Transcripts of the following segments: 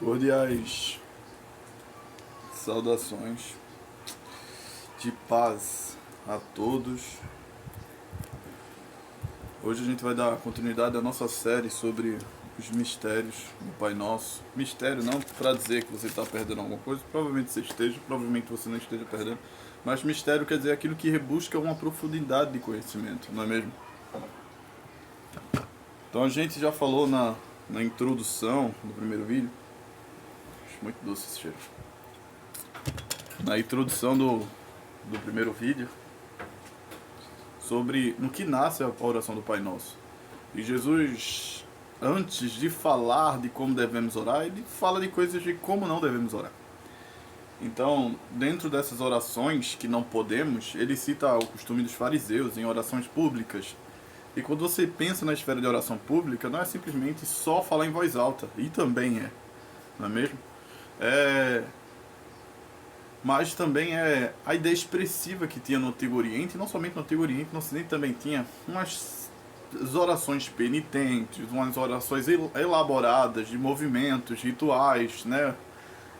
Cordiais saudações de paz a todos. Hoje a gente vai dar continuidade à nossa série sobre os mistérios do Pai Nosso. Mistério não para dizer que você está perdendo alguma coisa, provavelmente você esteja, provavelmente você não esteja perdendo, mas mistério quer dizer aquilo que rebusca uma profundidade de conhecimento, não é mesmo? Então a gente já falou na introdução do primeiro vídeo. Acho muito doce esse cheiro. Na introdução do primeiro vídeo, sobre no que nasce a oração do Pai Nosso. E Jesus, antes de falar de como devemos orar, ele fala de coisas de como não devemos orar. Então, dentro dessas orações que não podemos, ele cita o costume dos fariseus em orações públicas. E quando você pensa na esfera de oração pública, não é simplesmente só falar em voz alta, e também é, não é mesmo? Mas também é a ideia expressiva que tinha no Antigo Oriente, e não somente no Antigo Oriente, no Ocidente também tinha umas orações penitentes, umas orações elaboradas de movimentos, rituais, né?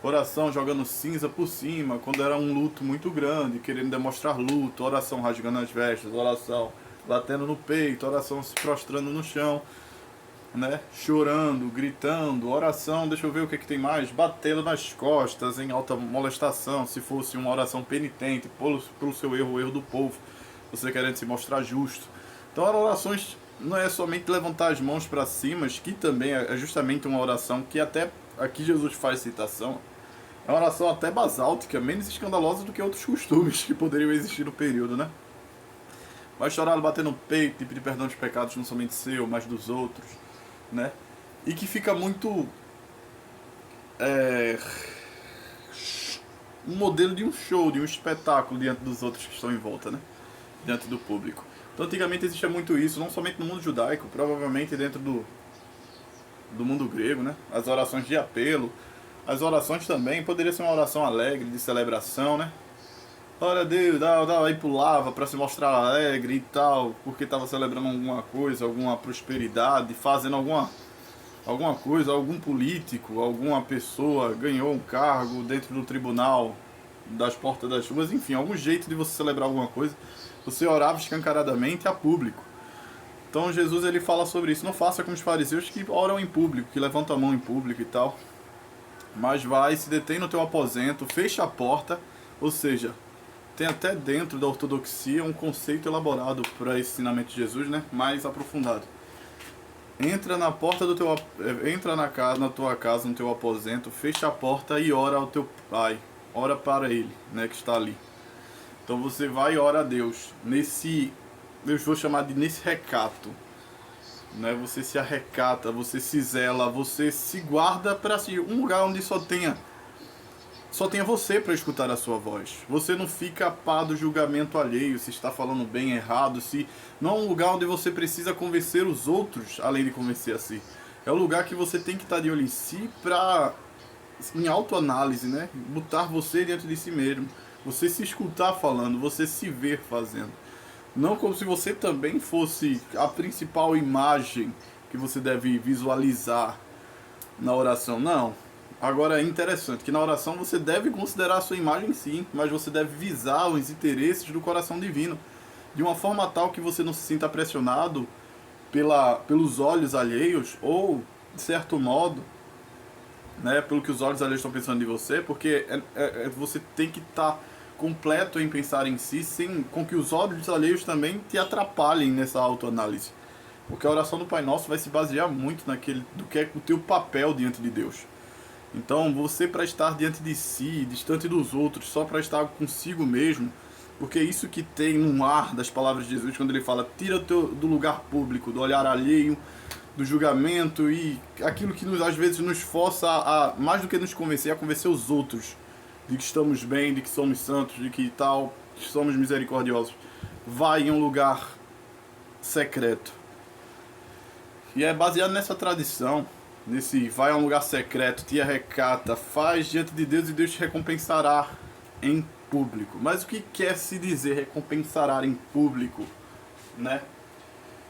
Oração jogando cinza por cima, quando era um luto muito grande, querendo demonstrar luto, oração rasgando as vestes, oração batendo no peito, oração se prostrando no chão, né? Chorando, gritando, oração, deixa eu ver o que tem mais, batendo nas costas em alta molestação, se fosse uma oração penitente, pelo seu erro, o erro do povo, você querendo se mostrar justo. Então eram orações, não é somente levantar as mãos para cima, que também é justamente uma oração que até aqui Jesus faz citação, é uma oração até basáltica, menos escandalosa do que outros costumes que poderiam existir no período, né? Mas chorar, bater no peito e pedir perdão dos pecados, não somente seu, mas dos outros, né? E que fica muito um modelo de um show, de um espetáculo diante dos outros que estão em volta, né? Diante do público. Então antigamente existia muito isso, não somente no mundo judaico, provavelmente dentro do mundo grego, né? As orações de apelo, as orações também, poderia ser uma oração alegre, de celebração, né? Glória a Deus, aí pulava para se mostrar alegre e tal, porque estava celebrando alguma coisa, alguma prosperidade, fazendo alguma coisa, algum político, alguma pessoa ganhou um cargo dentro do tribunal, das portas das ruas, enfim, algum jeito de você celebrar alguma coisa, você orava escancaradamente a público. Então Jesus ele fala sobre isso, não faça como os fariseus que oram em público, que levantam a mão em público e tal, mas vai, se detém no teu aposento, fecha a porta, ou seja, tem até dentro da ortodoxia um conceito elaborado para esse ensinamento de Jesus, né, mais aprofundado. Entra na porta do teu, entra na tua casa, no teu aposento, fecha a porta e ora ao teu pai, ora para ele, né, que está ali. Então você vai e ora a Deus nesse, eu vou chamar de nesse recato, né? Você se arrecata, você se zela, você se guarda para si, um lugar onde só tenha você para escutar a sua voz. Você não fica a par do julgamento alheio, se está falando bem, errado, se não é um lugar onde você precisa convencer os outros, além de convencer a si. É o lugar que você tem que estar de olho em si para, em autoanálise, né? Botar você dentro de si mesmo. Você se escutar falando, você se ver fazendo. Não como se você também fosse a principal imagem que você deve visualizar na oração. Não. Agora é interessante que na oração você deve considerar a sua imagem sim, mas você deve visar os interesses do coração divino, de uma forma tal que você não se sinta pressionado pelos olhos alheios, ou, de certo modo, né, pelo que os olhos alheios estão pensando de você, porque você tem que estar completo em pensar em si, sem com que os olhos alheios também te atrapalhem nessa autoanálise. Porque a oração do Pai Nosso vai se basear muito do que é o teu papel diante de Deus. Então, você para estar diante de si, distante dos outros, só para estar consigo mesmo, porque é isso que tem no ar das palavras de Jesus, quando ele fala, tira do lugar público, do olhar alheio, do julgamento e aquilo que às vezes nos força a, mais do que nos convencer, a convencer os outros de que estamos bem, de que somos santos, de que tal, que somos misericordiosos. Vai em um lugar secreto. E é baseado nessa tradição, nesse vai a um lugar secreto, te arrecata, faz diante de Deus e Deus te recompensará em público. Mas o que quer se dizer recompensará em público, né?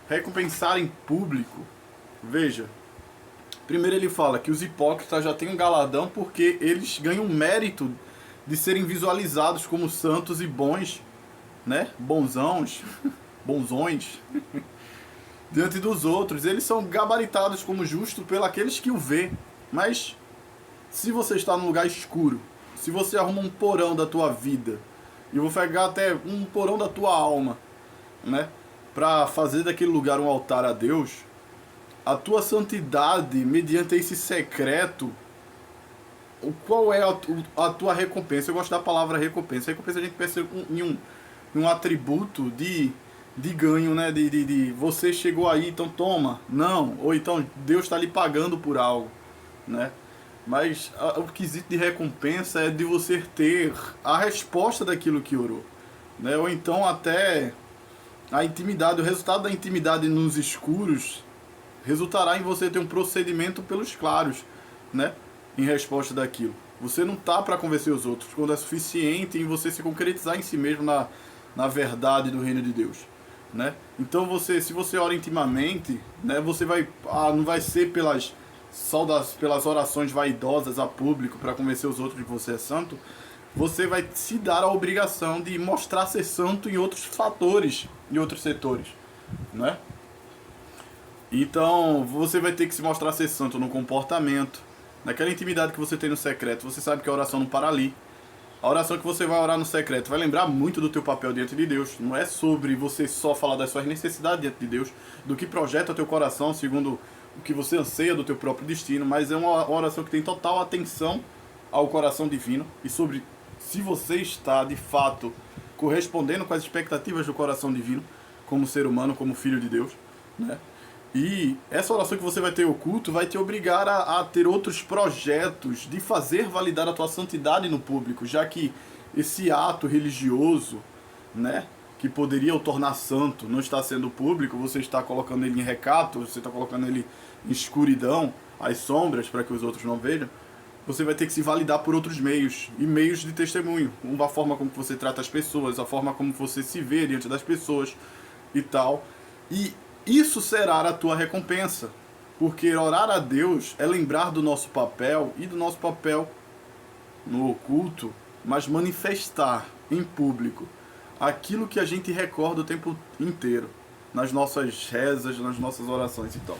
Recompensar em público, veja, Primeiro ele fala que os hipócritas já têm um galardão porque eles ganham mérito de serem visualizados como santos e bons, né? Bonzões, bonzões, diante dos outros. Eles são gabaritados como justos pelos aqueles que o vê. Mas se você está num lugar escuro, se você arruma um porão da tua vida, e vou pegar até um porão da tua alma, né? Para fazer daquele lugar um altar a Deus, a tua santidade, mediante esse secreto, qual é a tua recompensa? Eu gosto da palavra recompensa. Recompensa a gente pensa em um atributo de ganho, né? De você chegou aí, então toma. Não. Ou então Deus está lhe pagando por algo, né? Mas o quesito de recompensa é de você ter a resposta daquilo que orou, né? Ou então até a intimidade, o resultado da intimidade nos escuros resultará em você ter um procedimento pelos claros, né? Em resposta daquilo. Você não tá para convencer os outros, quando é suficiente em você se concretizar em si mesmo na verdade do reino de Deus, né? Então se você ora intimamente, né, você não vai ser pelas orações vaidosas a público para convencer os outros de que você é santo. Você vai se dar a obrigação de mostrar ser santo em outros fatores, em outros setores, né? Então, você vai ter que se mostrar ser santo no comportamento, naquela intimidade que você tem no secreto. Você sabe que a oração não para ali. A oração que você vai orar no secreto vai lembrar muito do teu papel diante de Deus. Não é sobre você só falar das suas necessidades diante de Deus, do que projeta o teu coração segundo o que você anseia do teu próprio destino, mas é uma oração que tem total atenção ao coração divino e sobre se você está, de fato, correspondendo com as expectativas do coração divino, como ser humano, como filho de Deus, né? E essa oração que você vai ter oculto vai te obrigar a ter outros projetos de fazer validar a tua santidade no público, já que esse ato religioso, né, que poderia o tornar santo, não está sendo público, você está colocando ele em recato, você está colocando ele em escuridão, às sombras, para que os outros não vejam. Você vai ter que se validar por outros meios, e meios de testemunho, a forma como você trata as pessoas, a forma como você se vê diante das pessoas e tal. E isso será a tua recompensa, porque orar a Deus é lembrar do nosso papel e do nosso papel no oculto, mas manifestar em público aquilo que a gente recorda o tempo inteiro, nas nossas rezas, nas nossas orações e tal.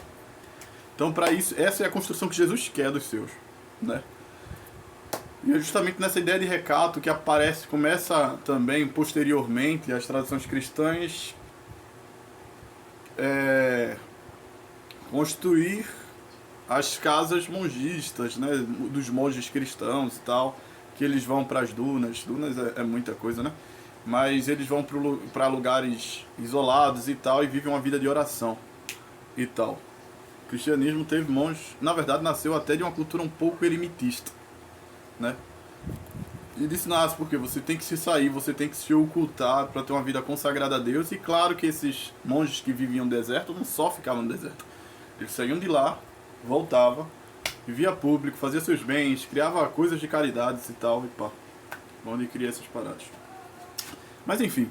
Então, para isso, essa é a construção que Jesus quer dos seus, né? E é justamente nessa ideia de recato que começa também posteriormente as tradições cristãs construir as casas mongistas, né, dos monges cristãos e tal, que eles vão para as dunas. Dunas é muita coisa, né? Mas eles vão para lugares isolados e tal e vivem uma vida de oração e tal. O cristianismo teve monges, na verdade nasceu até de uma cultura um pouco eremitista, né? E disso nasce porque você tem que se sair, você tem que se ocultar para ter uma vida consagrada a Deus. E claro que esses monges que viviam no deserto não só ficavam no deserto. Eles saíam de lá, voltavam, vivia público, fazia seus bens, criava coisas de caridades e tal, e pá. Onde cria essas paradas. Mas enfim,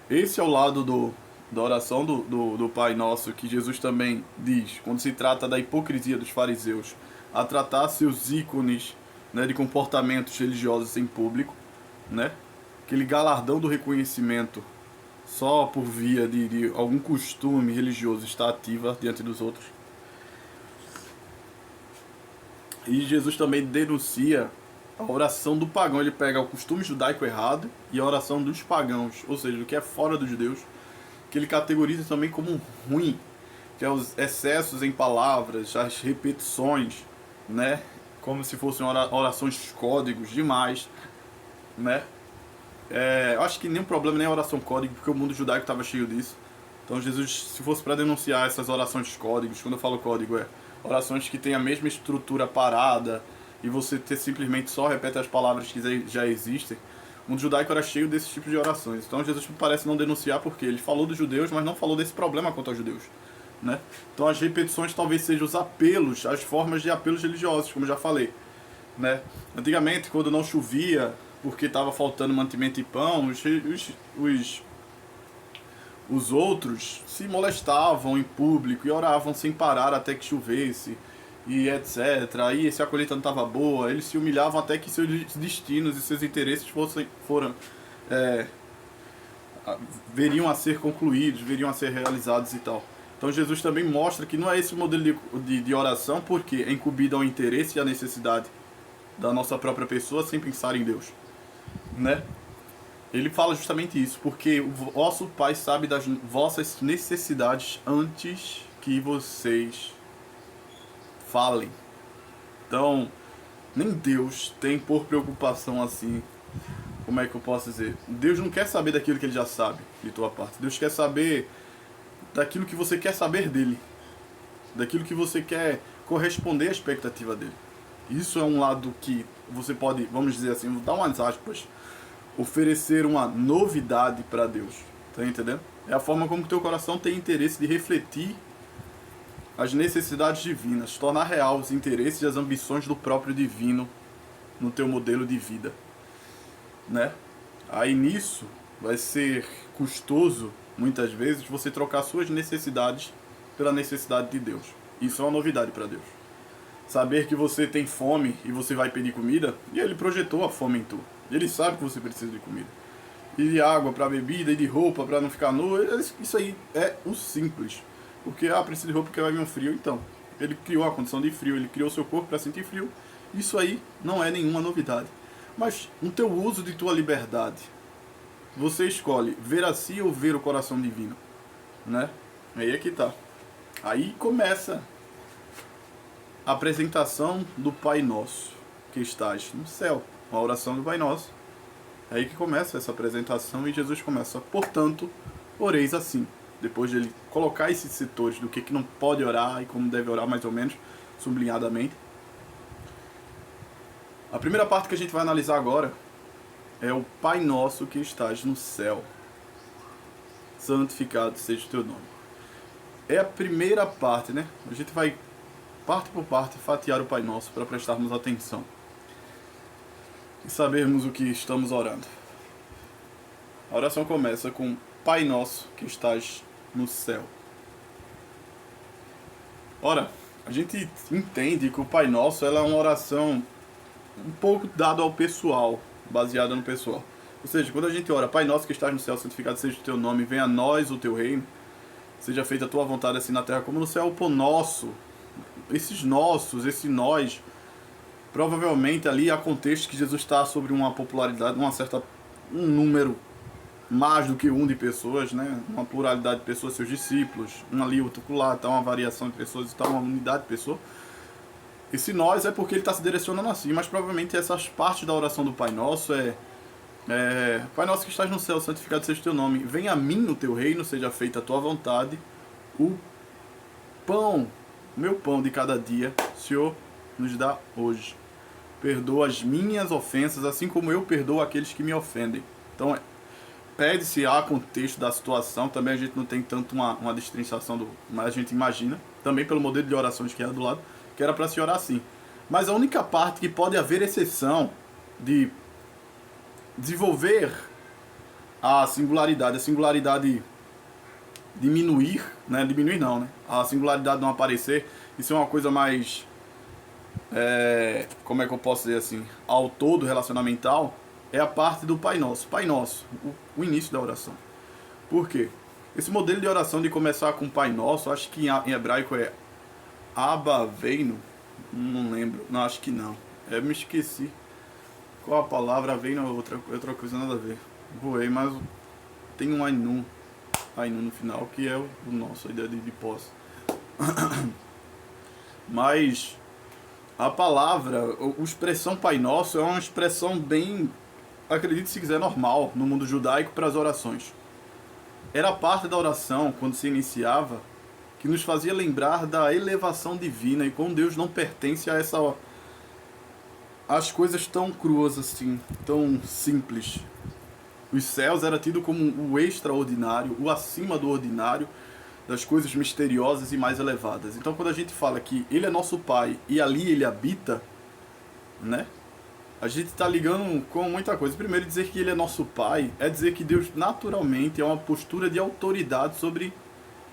esse é o lado da oração do Pai Nosso, que Jesus também diz, quando se trata da hipocrisia dos fariseus, a tratar seus ícones, né, de comportamentos religiosos em público, né? Aquele galardão do reconhecimento só por via de algum costume religioso está ativa diante dos outros. E Jesus também denuncia a oração do pagão. Ele pega o costume judaico errado e a oração dos pagãos, ou seja, o que é fora dos judeus, que ele categoriza também como ruim, que é os excessos em palavras, as repetições, né? Como se fossem orações códigos demais, né? Eu acho que nenhum problema nem a oração código, porque o mundo judaico estava cheio disso. Então Jesus, se fosse para denunciar essas orações códigos, quando eu falo código, orações que têm a mesma estrutura parada e você simplesmente só repete as palavras que já existem. O mundo judaico era cheio desses tipos de orações. Então Jesus parece não denunciar porque ele falou dos judeus, mas não falou desse problema quanto aos judeus, né? Então as repetições talvez sejam os apelos, as formas de apelos religiosos, como eu já falei, né? Antigamente, quando não chovia, porque estava faltando mantimento e pão, os outros se molestavam em público e oravam sem parar até que chovesse. e etc. Aí se a colheita não estava boa, eles se humilhavam até que seus destinos e seus interesses foram veriam a ser concluídos, veriam a ser realizados e tal. Então Jesus também mostra que não é esse modelo de oração, porque é incumbido ao interesse e à necessidade da nossa própria pessoa sem pensar em Deus, né? Ele fala justamente isso, porque o vosso Pai sabe das vossas necessidades antes que vocês falem. Então, nem Deus tem por preocupação assim, como é que eu posso dizer? Deus não quer saber daquilo que ele já sabe, de tua parte. Deus quer saber daquilo que você quer saber dele, daquilo que você quer corresponder à expectativa dele. Isso é um lado que você pode, vamos dizer assim, vou dar umas aspas, oferecer uma novidade para Deus. Tá entendendo? É a forma como o teu coração tem interesse de refletir as necessidades divinas, tornar real os interesses e as ambições do próprio divino no teu modelo de vida, né? Aí nisso vai ser custoso, muitas vezes, você trocar suas necessidades pela necessidade de Deus. Isso é uma novidade para Deus. Saber que você tem fome e você vai pedir comida, e ele projetou a fome em tu. Ele sabe que você precisa de comida. E de água para bebida, e de roupa para não ficar nu. Isso aí é o simples. Porque, precisa de roupa porque vai vir um frio. Então, ele criou a condição de frio, ele criou o seu corpo para sentir frio. Isso aí não é nenhuma novidade. Mas no teu uso de tua liberdade, você escolhe ver a si ou ver o coração divino, né? Aí é que tá. Aí começa a apresentação do Pai Nosso, que estás no céu. A oração do Pai Nosso. É aí que começa essa apresentação e Jesus começa. Portanto, oreis assim. Depois de ele colocar esses setores do que não pode orar e como deve orar mais ou menos, sublinhadamente. A primeira parte que a gente vai analisar agora é o Pai Nosso que estás no céu. Santificado seja o teu nome. É a primeira parte, né? A gente vai, parte por parte, fatiar o Pai Nosso para prestarmos atenção e sabermos o que estamos orando. A oração começa com Pai Nosso que estás no céu. Ora, a gente entende que o Pai Nosso ela é uma oração um pouco dada ao pessoal, baseada no pessoal. Ou seja, quando a gente ora, Pai Nosso que estás no céu, santificado seja o teu nome, venha a nós o teu reino, seja feita a tua vontade assim na terra como no céu. O pão nosso, esses nossos, esse nós, provavelmente ali há contexto que Jesus está sobre uma popularidade, um número mais do que um de pessoas, né? Uma pluralidade de pessoas, seus discípulos, um ali, outro lá, tá uma variação de pessoas, está uma unidade de pessoas. Esse nós é porque ele está se direcionando assim, mas provavelmente essas partes da oração do Pai Nosso Pai Nosso que estás no céu, santificado seja o teu nome, venha a mim no teu reino, seja feita a tua vontade, o meu pão de cada dia, Senhor, nos dá hoje. Perdoa as minhas ofensas, assim como eu perdoo aqueles que me ofendem. Então, pede-se a contexto da situação, também a gente não tem tanto uma destrinçação mas a gente imagina, também pelo modelo de orações que era do lado, que era para se orar assim. Mas a única parte que pode haver exceção de desenvolver a singularidade diminuir, né? Diminuir não, né? A singularidade não aparecer, isso é uma coisa mais, como é que eu posso dizer assim, ao todo relacionamental, é a parte do Pai Nosso. Pai Nosso, o início da oração. Por quê? Esse modelo de oração de começar com Pai Nosso, acho que em hebraico é Abba Veino, não lembro, não, acho que não. Me esqueci qual a palavra, Veino é outra coisa, nada a ver. Voei, mas tem um Ainu no final, que é o nosso, a ideia de posse. Mas a palavra, a expressão Pai Nosso é uma expressão bem, acredite se quiser, normal no mundo judaico para as orações. Era parte da oração, quando se iniciava, que nos fazia lembrar da elevação divina e como Deus não pertence a as coisas tão cruas assim, tão simples. Os céus era tido como o extraordinário, o acima do ordinário, das coisas misteriosas e mais elevadas. Então quando a gente fala que Ele é nosso Pai e ali Ele habita, né? A gente está ligando com muita coisa. Primeiro, dizer que Ele é nosso Pai é dizer que Deus naturalmente é uma postura de autoridade sobre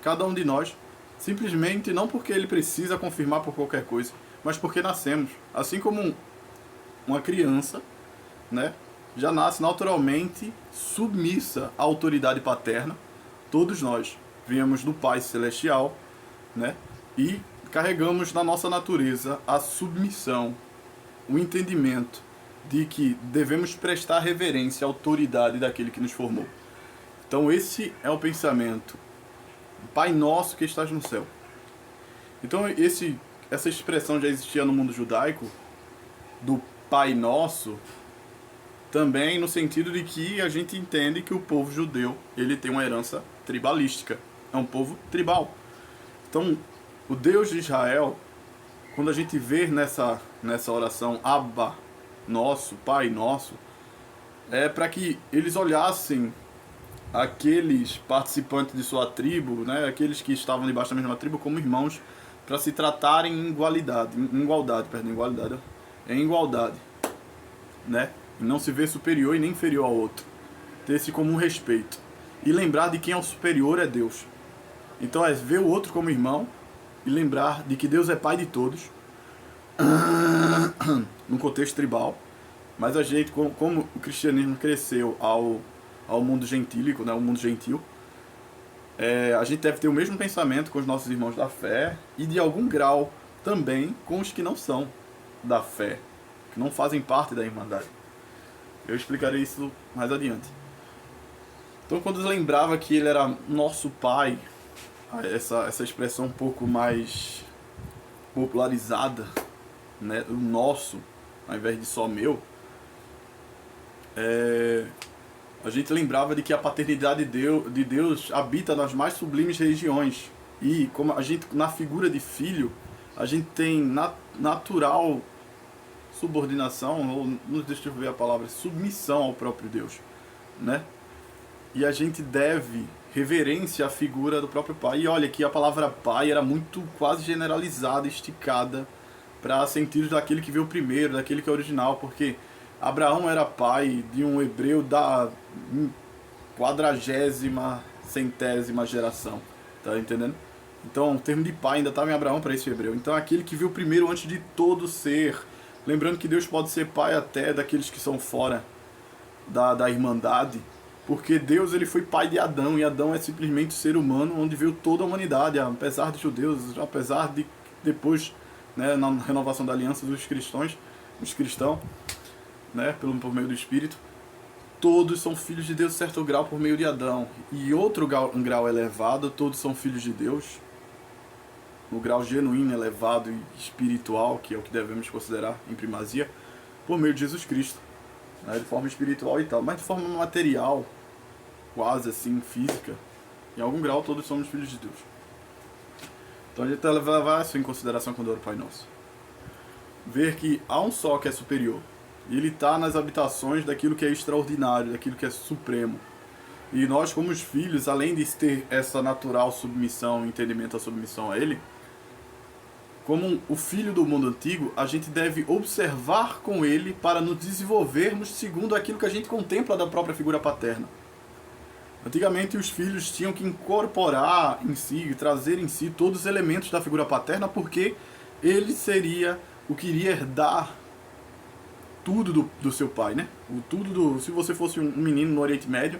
cada um de nós. Simplesmente não porque ele precisa confirmar por qualquer coisa, mas porque nascemos. Assim como uma criança, né, já nasce naturalmente submissa à autoridade paterna, todos nós viemos do Pai Celestial, né, e carregamos na nossa natureza a submissão, o entendimento de que devemos prestar reverência à autoridade daquele que nos formou. Então esse é o pensamento. Pai nosso que estás no céu. Então essa expressão já existia no mundo judaico, do Pai Nosso, também no sentido de que a gente entende que o povo judeu, ele tem uma herança tribalística. É um povo tribal. Então, o Deus de Israel, quando a gente vê nessa oração Abba, Nosso, Pai Nosso, é para que eles olhassem aqueles participantes de sua tribo, né, aqueles que estavam debaixo da mesma tribo, como irmãos, para se tratarem em igualdade, né? E não se ver superior e nem inferior ao outro. Ter esse comum respeito. E lembrar de quem é o superior é Deus. Então é ver o outro como irmão e lembrar de que Deus é Pai de todos, no contexto tribal. Mas a gente, como o cristianismo cresceu ao mundo gentílico, né, o mundo gentil, a gente deve ter o mesmo pensamento com os nossos irmãos da fé e de algum grau também com os que não são da fé, que não fazem parte da Irmandade. Eu explicarei isso mais adiante. Então, quando eu lembrava que ele era nosso Pai, essa expressão um pouco mais popularizada, né, o nosso, ao invés de só meu, a gente lembrava de que a paternidade de Deus habita nas mais sublimes regiões. E como a gente, na figura de filho, a gente tem natural subordinação, ou deixa eu ver a palavra, submissão ao próprio Deus, né? E a gente deve reverência à figura do próprio Pai. E olha que a palavra Pai era muito quase generalizada, esticada, para sentidos daquele que veio primeiro, daquele que é original, porque Abraão era pai de um hebreu da 40ª, 100ª geração. Tá entendendo? Então o termo de pai ainda estava em Abraão para esse hebreu. Então aquele que viu primeiro antes de todo ser. Lembrando que Deus pode ser pai até daqueles que são fora da Irmandade. Porque Deus ele foi pai de Adão. E Adão é simplesmente ser humano onde veio toda a humanidade. Apesar de judeus, apesar de depois, né, na renovação da aliança dos cristãos, né, por meio do Espírito, todos são filhos de Deus, certo grau por meio de Adão. E outro um grau elevado, todos são filhos de Deus, no grau genuíno, elevado e espiritual, que é o que devemos considerar em primazia, por meio de Jesus Cristo, né, de forma espiritual e tal, mas de forma material, quase assim, física, em algum grau todos somos filhos de Deus. Então a gente deve levar isso em consideração quando ora o Pai Nosso. Ver que há um só que é superior, e ele está nas habitações daquilo que é extraordinário, daquilo que é supremo. E nós, como os filhos, além de ter essa natural submissão, entendimento da submissão a ele, como o filho do mundo antigo, a gente deve observar com ele para nos desenvolvermos segundo aquilo que a gente contempla da própria figura paterna. Antigamente os filhos tinham que incorporar em si, trazer em si todos os elementos da figura paterna, porque ele seria o que iria herdar tudo do seu pai, né? Se você fosse um menino no Oriente Médio,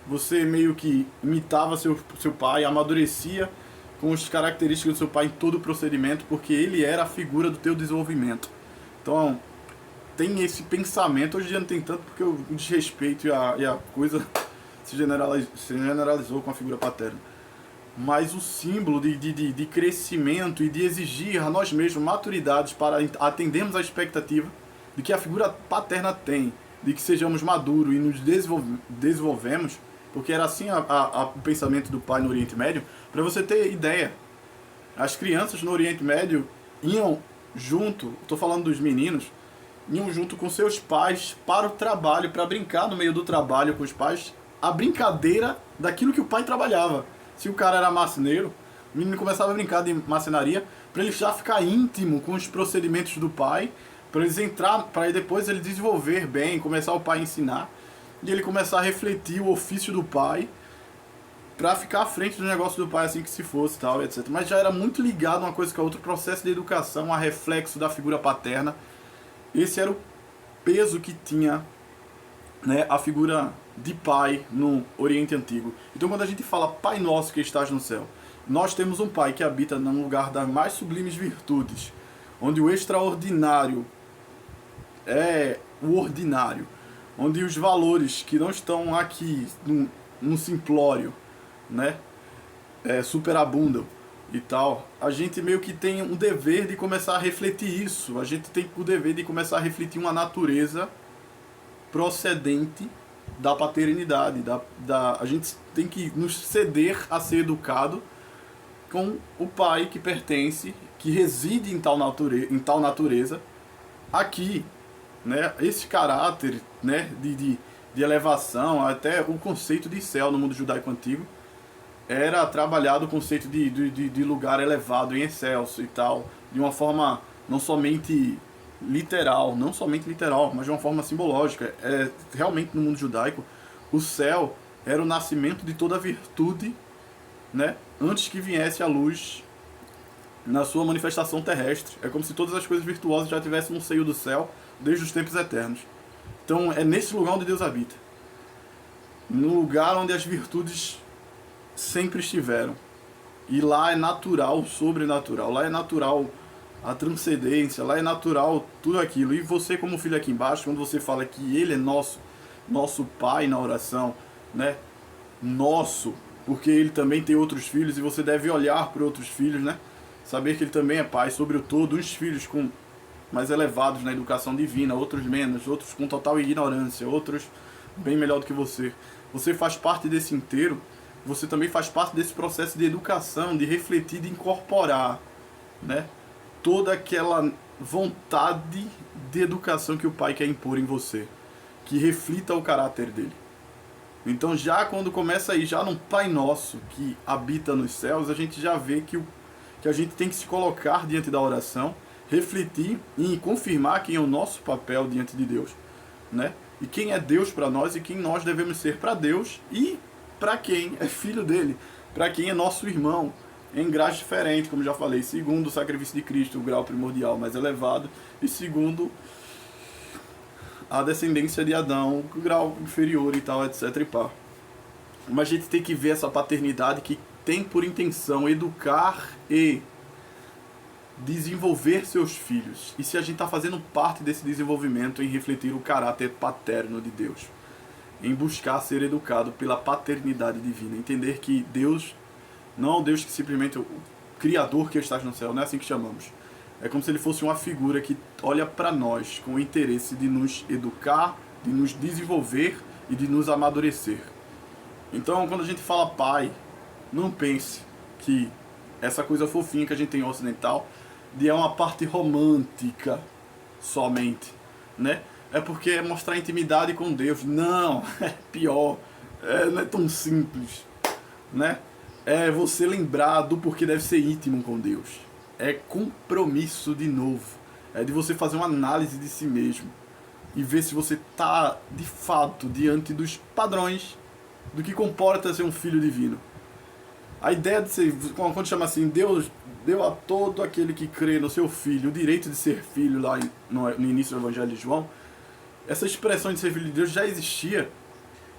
você meio que imitava seu pai, amadurecia com as características do seu pai em todo o procedimento, porque ele era a figura do teu desenvolvimento. Então, tem esse pensamento, hoje em dia não tem tanto, porque o desrespeito e a coisa se generalizou com a figura paterna. Mas o símbolo de crescimento e de exigir a nós mesmos maturidades para atendermos a expectativa de que a figura paterna tem, de que sejamos maduros e nos desenvolvemos, porque era assim o pensamento do pai no Oriente Médio. Para você ter ideia, as crianças no Oriente Médio iam junto, estou falando dos meninos, iam junto com seus pais para o trabalho, para brincar no meio do trabalho com os pais, a brincadeira daquilo que o pai trabalhava. Se o cara era marceneiro, o menino começava a brincar de marcenaria, para ele já ficar íntimo com os procedimentos do pai, para eles entrar, para depois ele desenvolver bem, começar o pai a ensinar, e ele começar a refletir o ofício do pai, pra ficar à frente do negócio do pai assim que se fosse, tal, etc. Mas já era muito ligado uma coisa com a outra, o processo de educação, a reflexo da figura paterna. Esse era o peso que tinha, né, a figura de pai no Oriente Antigo. Então quando a gente fala Pai Nosso que estás no céu, nós temos um pai que habita num lugar das mais sublimes virtudes, onde o extraordinário é o ordinário, onde os valores que não estão aqui no simplório, né, superabundam e tal, a gente meio que tem um dever de começar a refletir isso. A gente tem o dever de começar a refletir uma natureza procedente da paternidade. A gente tem que nos ceder a ser educado com o pai que pertence, que reside em tal natureza aqui, né? Esse caráter, né, de elevação, até o conceito de céu no mundo judaico antigo, era trabalhado o conceito de lugar elevado em excelso e tal, de uma forma não somente literal, mas de uma forma simbológica. Realmente no mundo judaico, o céu era o nascimento de toda a virtude, né, antes que viesse a luz na sua manifestação terrestre. É como se todas as coisas virtuosas já estivessem no seio do céu desde os tempos eternos. Então é nesse lugar onde Deus habita, no lugar onde as virtudes sempre estiveram. E lá é natural o sobrenatural, lá é natural a transcendência, lá é natural tudo aquilo. E você, como filho aqui embaixo, quando você fala que ele é nosso pai na oração, né? Nosso, porque ele também tem outros filhos e você deve olhar para outros filhos, né? Saber que ele também é pai, sobre o todo, uns filhos com mais elevados na educação divina, outros menos, outros com total ignorância, outros bem melhor do que você. Você faz parte desse inteiro. Você também faz parte desse processo de educação, de refletir, de incorporar, né, toda aquela vontade de educação que o pai quer impor em você, que reflita o caráter dele. Então já quando começa aí, já num Pai Nosso que habita nos céus, a gente já vê que a gente tem que se colocar diante da oração, refletir e confirmar quem é o nosso papel diante de Deus, né? E quem é Deus para nós e quem nós devemos ser para Deus e para quem é filho dele, para quem é nosso irmão, em graus diferentes, como já falei, segundo o sacrifício de Cristo, o grau primordial mais elevado, e segundo a descendência de Adão, o grau inferior e tal, etc. e pá. Mas a gente tem que ver essa paternidade que tem por intenção educar e desenvolver seus filhos. E se a gente está fazendo parte desse desenvolvimento em refletir o caráter paterno de Deus, em buscar ser educado pela paternidade divina, entender que Deus não é o Deus que simplesmente o Criador que está no céu, não é assim que chamamos. É como se ele fosse uma figura que olha para nós com o interesse de nos educar, de nos desenvolver e de nos amadurecer. Então, quando a gente fala pai, não pense que essa coisa fofinha que a gente tem no ocidental de é uma parte romântica somente, né? É porque é mostrar intimidade com Deus. Não, é pior. Não é tão simples, né? É você lembrar do porquê deve ser íntimo com Deus. É compromisso de novo. É de você fazer uma análise de si mesmo e ver se você está, de fato, diante dos padrões do que comporta ser um filho divino. A ideia de ser, quando chama assim, Deus deu a todo aquele que crê no seu filho o direito de ser filho lá no início do Evangelho de João. Essa expressão de ser filho de Deus já existia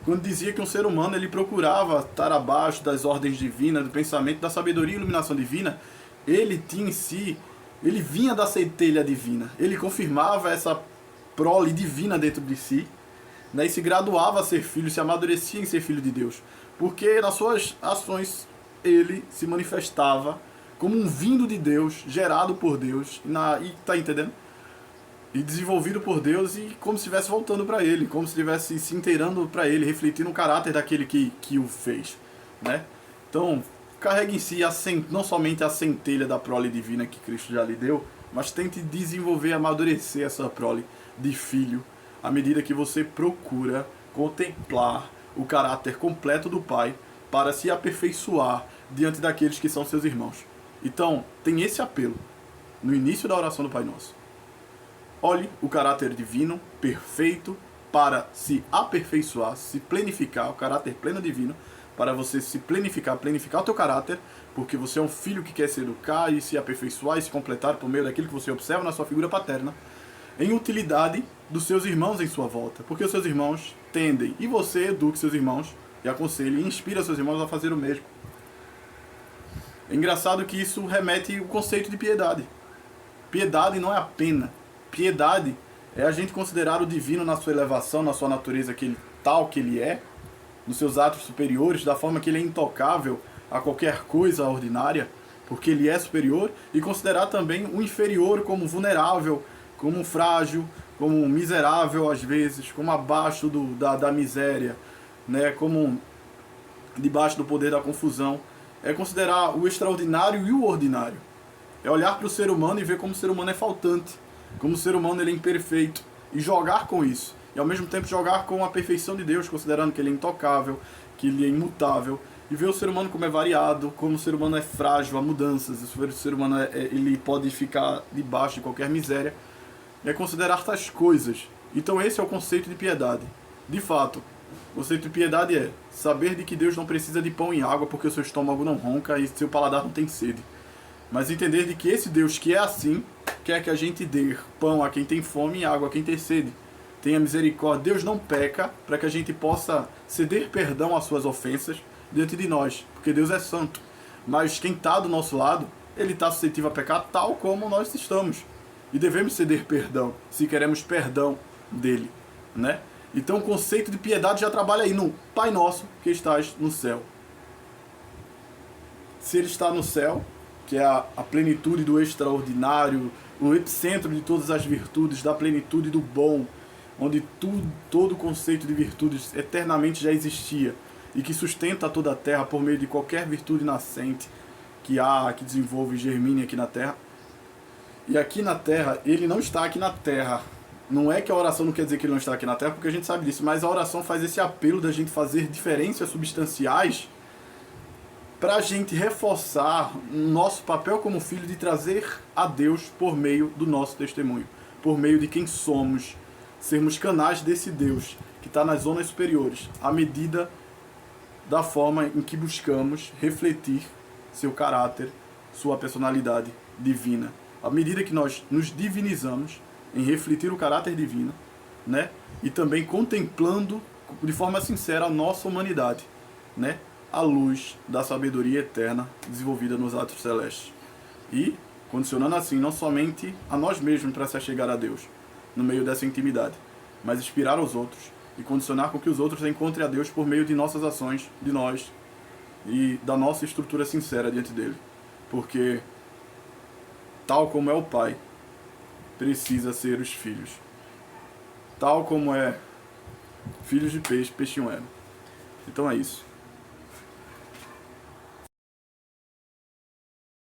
quando dizia que um ser humano ele procurava estar abaixo das ordens divinas, do pensamento, da sabedoria e iluminação divina. Ele tinha em si, ele vinha da centelha divina, ele confirmava essa prole divina dentro de si, né, e se graduava a ser filho, se amadurecia em ser filho de Deus, porque nas suas ações ele se manifestava como um vindo de Deus, gerado por Deus, e tá entendendo? E desenvolvido por Deus e como se estivesse voltando para ele, como se estivesse se inteirando para ele, refletindo o caráter daquele que o fez, né? Então, carregue em si não somente a centelha da prole divina que Cristo já lhe deu, mas tente desenvolver e amadurecer essa prole de filho, à medida que você procura contemplar o caráter completo do Pai para se aperfeiçoar diante daqueles que são seus irmãos. Então, tem esse apelo no início da oração do Pai Nosso. Olhe o caráter divino, perfeito, para se aperfeiçoar, se plenificar, o caráter pleno divino, para você se planificar o teu caráter, porque você é um filho que quer se educar e se aperfeiçoar e se completar por meio daquilo que você observa na sua figura paterna, em utilidade dos seus irmãos em sua volta, porque os seus irmãos tendem, e você eduque seus irmãos, e aconselhe, e inspira seus irmãos a fazer o mesmo. É engraçado que isso remete ao conceito de piedade. Piedade não é a pena. Piedade é a gente considerar o divino na sua elevação, na sua natureza tal que ele é, nos seus atos superiores, da forma que ele é intocável a qualquer coisa ordinária, porque ele é superior, e considerar também o inferior como vulnerável, como frágil, como miserável às vezes, como abaixo da miséria, né? Como debaixo do poder da confusão. É considerar o extraordinário e o ordinário. É olhar para o ser humano e ver como o ser humano é faltante, como o ser humano ele é imperfeito, e jogar com isso. E ao mesmo tempo jogar com a perfeição de Deus, considerando que ele é intocável, que ele é imutável, e ver o ser humano como é variado, como o ser humano é frágil a mudanças, o ser humano ele pode ficar debaixo de qualquer miséria. É considerar tais coisas. Então esse é o conceito de piedade. De fato, o conceito de piedade é saber de que Deus não precisa de pão e água porque o seu estômago não ronca e seu paladar não tem sede. Mas entender de que esse Deus que é assim, quer que a gente dê pão a quem tem fome e água a quem tem sede. Tenha misericórdia. Deus não peca para que a gente possa ceder perdão às suas ofensas diante de nós, porque Deus é santo. Mas quem está do nosso lado, ele está suscetível a pecar tal como nós estamos. E devemos ceder perdão, se queremos perdão dele, né? Então o conceito de piedade já trabalha aí no Pai Nosso que estás no céu. Se ele está no céu, que é a plenitude do extraordinário, o epicentro de todas as virtudes, da plenitude do bom, onde todo o conceito de virtudes eternamente já existia e que sustenta toda a terra por meio de qualquer virtude nascente que desenvolve e germine aqui na terra. E aqui na terra, ele não está aqui na terra. Não é que a oração não quer dizer que ele não está aqui na terra, porque a gente sabe disso, mas a oração faz esse apelo da gente fazer diferenças substanciais para a gente reforçar nosso papel como filho de trazer a Deus por meio do nosso testemunho, por meio de quem somos, sermos canais desse Deus que está nas zonas superiores, à medida da forma em que buscamos refletir seu caráter, sua personalidade divina. À medida que nós nos divinizamos em refletir o caráter divino, né? E também contemplando de forma sincera a nossa humanidade, né? À luz da sabedoria eterna desenvolvida nos atos celestes. E condicionando assim não somente a nós mesmos para se achegar a Deus, no meio dessa intimidade, mas inspirar os outros e condicionar com que os outros encontrem a Deus por meio de nossas ações, de nós e da nossa estrutura sincera diante dele. Porque tal como é o Pai, precisa ser os filhos. Tal como é filhos de peixe, peixinho é. Então é isso.